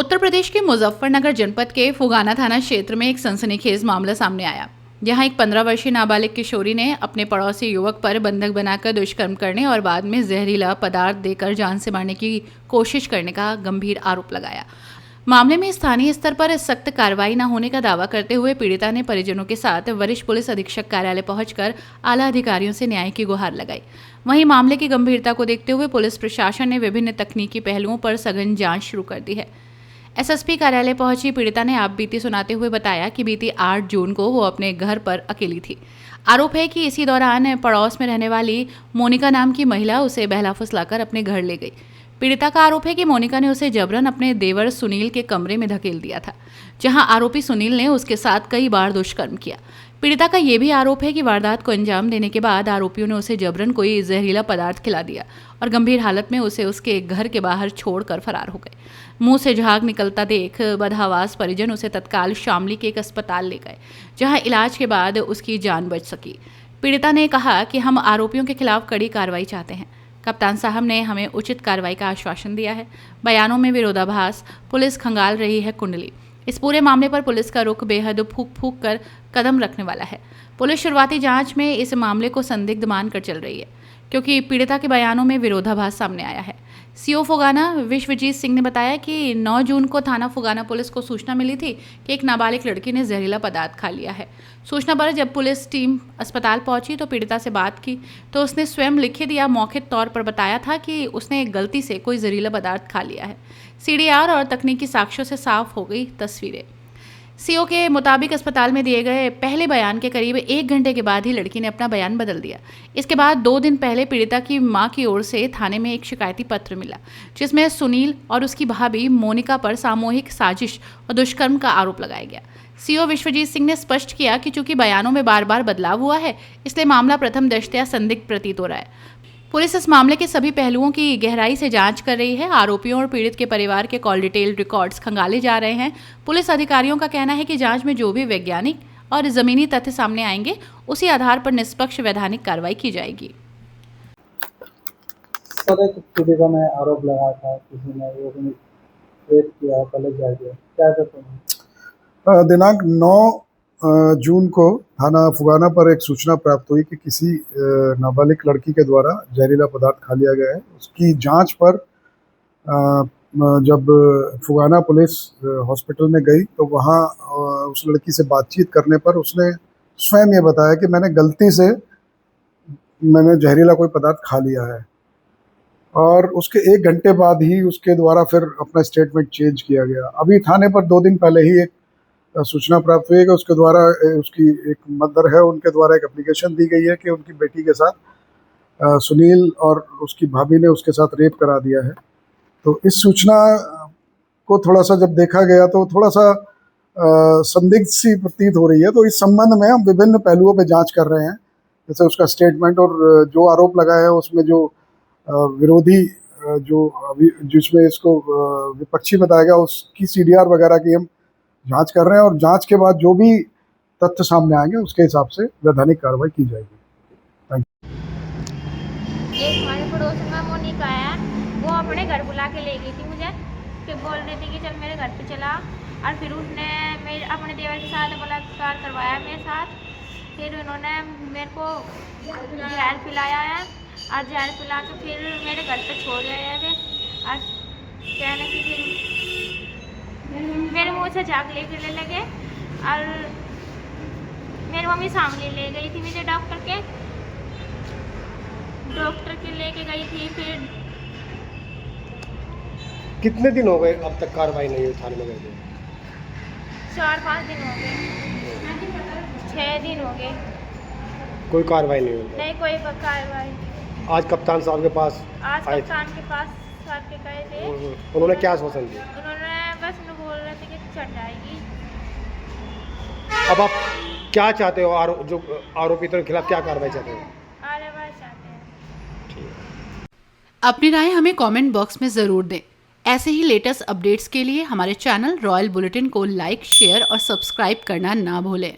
उत्तर प्रदेश के मुजफ्फरनगर जनपद के फुगाना थाना क्षेत्र में एक सनसनीखेज मामला सामने आया, जहां एक 15 वर्षीय नाबालिग किशोरी ने अपने पड़ोसी युवक पर बंधक बनाकर दुष्कर्म करने और बाद में जहरीला पदार्थ देकर जान से मारने की कोशिश करने का गंभीर आरोप लगाया। मामले में स्थानीय स्तर पर सख्त कार्रवाई न होने का दावा करते हुए पीड़िता ने परिजनों के साथ वरिष्ठ पुलिस अधीक्षक कार्यालय पहुंचकर आला अधिकारियों से न्याय की गुहार लगाई। वहीं मामले की गंभीरता को देखते हुए पुलिस प्रशासन ने विभिन्न तकनीकी पहलुओं पर सघन जांच शुरू कर दी है। एसएसपी कार्यालय पहुंची पीड़िता ने आप बीती सुनाते हुए बताया कि बीती 8 जून को वो अपने घर पर अकेली थी। आरोप है कि इसी दौरान पड़ोस में रहने वाली मोनिका नाम की महिला उसे बहला फुसलाकर अपने घर ले गई। पीड़िता का आरोप है कि मोनिका ने उसे जबरन अपने देवर सुनील के कमरे में धकेल दिया था, जहां आरोपी सुनील ने उसके साथ कई बार दुष्कर्म किया। पीड़िता का यह भी आरोप है कि वारदात को अंजाम देने के बाद आरोपियों ने उसे जबरन कोई जहरीला पदार्थ खिला दिया और गंभीर हालत में उसे उसके घर के बाहर छोड़कर फरार हो गए। मुंह से झाग निकलता देख बदहवास परिजन उसे तत्काल शामली के एक अस्पताल ले गए, जहां इलाज के बाद उसकी जान बच सकी। पीड़िता ने कहा कि हम आरोपियों के खिलाफ कड़ी कार्रवाई चाहते हैं। कप्तान साहब ने हमें उचित कार्रवाई का आश्वासन दिया है। बयानों में विरोधाभास, पुलिस खंगाल रही है कुंडली। इस पूरे मामले पर पुलिस का रुख बेहद फूंक फूंक कर कदम रखने वाला है। पुलिस शुरुआती जांच में इस मामले को संदिग्ध मानकर चल रही है, क्योंकि पीड़िता के बयानों में विरोधाभास सामने आया है। सीओ फुगाना विश्वजीत सिंह ने बताया कि 9 जून को थाना फुगाना पुलिस को सूचना मिली थी कि एक नाबालिग लड़की ने जहरीला पदार्थ खा लिया है। सूचना पर जब पुलिस टीम अस्पताल पहुंची तो पीड़िता से बात की तो उसने स्वयं लिखित या मौखिक तौर पर बताया था कि उसने गलती से कोई जहरीला पदार्थ खा लिया है। सीडीआर और तकनीकी साक्ष्यों से साफ हो गई तस्वीरें। सीओ के मुताबिक अस्पताल में दिए गए पहले बयान के करीब 1 घंटे के बाद ही लड़की ने अपना बयान बदल दिया। इसके बाद 2 दिन पहले पीड़िता की मां की ओर से थाने में एक शिकायती पत्र मिला, जिसमें सुनील और उसकी भाभी मोनिका पर सामूहिक साजिश और दुष्कर्म का आरोप लगाया गया। सीओ विश्वजीत सिंह ने स्पष्ट किया कि चूंकि बयानों में बार बार बदलाव हुआ है, इसलिए मामला प्रथम दृष्टया संदिग्ध प्रतीत हो रहा है। पुलिस इस मामले के सभी पहलुओं की गहराई से जांच कर रही है। आरोपियों और पीड़ित के परिवार के कॉल डिटेल रिकॉर्ड्स खंगाले जा रहे हैं। पुलिस अधिकारियों का कहना है कि जांच में जो भी वैज्ञानिक और जमीनी तथ्य सामने आएंगे, उसी आधार पर निष्पक्ष वैधानिक कार्रवाई की जाएगी। सर, एक पीड़िता में आरोप लगाया था किसी ने वो रेप किया, पलट जाएगा, क्या कहते हैं? दिनांक 9 जून को थाना फुगाना पर एक सूचना प्राप्त हुई कि किसी नाबालिग लड़की के द्वारा जहरीला पदार्थ खा लिया गया है। उसकी जांच पर जब फुगाना पुलिस हॉस्पिटल में गई तो वहाँ उस लड़की से बातचीत करने पर उसने स्वयं ये बताया कि गलती से मैंने जहरीला कोई पदार्थ खा लिया है, और उसके 1 घंटे बाद ही उसके द्वारा फिर अपना स्टेटमेंट चेंज किया गया। अभी थाने पर 2 दिन पहले ही एक सूचना प्राप्त हुई है कि उसके द्वारा उसकी एक मदर है, उनके द्वारा एक एप्लीकेशन दी गई है कि उनकी बेटी के साथ सुनील और उसकी भाभी ने उसके साथ रेप करा दिया है। तो इस सूचना को थोड़ा सा जब देखा गया तो थोड़ा सा संदिग्ध सी प्रतीत हो रही है। तो इस संबंध में हम विभिन्न पहलुओं पे जांच कर रहे हैं, जैसे उसका स्टेटमेंट और जो आरोप लगाया है उसमें जो विरोधी जिसमें इसको विपक्षी बताया गया उसकी सीडीआर वगैरह की हम जांच कर रहे हैं, और जांच के बाद जो भी तथ्य सामने आएंगे उसके हिसाब से वैधानिक कार्रवाई की जाएगी। Thank you. एक हमारे पड़ोस में मोनिका है, वो अपने घर बुला के ले गई थी मुझे, कि बोल रही थी कि चल मेरे घर पे चला, और फिर उसने मेरे अपने देवर के साथ बलात्कार करवाया मेरे साथ। फिर उन्होंने मेरे को जहर पिलाया है, और जहर पिला के फिर मेरे घर पे छोड़ गए हैं। और कहने की फिर मेरे मुँह से झाग लेके लगे, और मेरी मम्मी सामने ले गई थी मुझे डॉक्टर के लेके गई थी। फिर कितने दिन हो गए अब तक कार्रवाई नहीं हुई थाने में गए थे? 4-5 दिन हो गए, 6 दिन हो गए, कोई कार्रवाई नहीं हुई? नहीं कोई कार्रवाई। आज कप्तान साहब के पास आए कप्तान के पास साथ के गए थे। उन्होंने क्या आश्वासन दिया? उन्होंने बस बोल रहे थे कि चढ़ जाएगी। अब आप क्या चाहते हो? जो आरोपितों के खिलाफ क्या कार्रवाई चाहते हो? कार्रवाई चाहते हैं। ठीक। अपनी राय हमें कमेंट बॉक्स में ज़रूर दें। ऐसे ही लेटेस्ट अपडेट्स के लिए हमारे चैनल रॉयल बुलेटिन को लाइक, शेयर और सब्सक्राइब करना ना भूलें।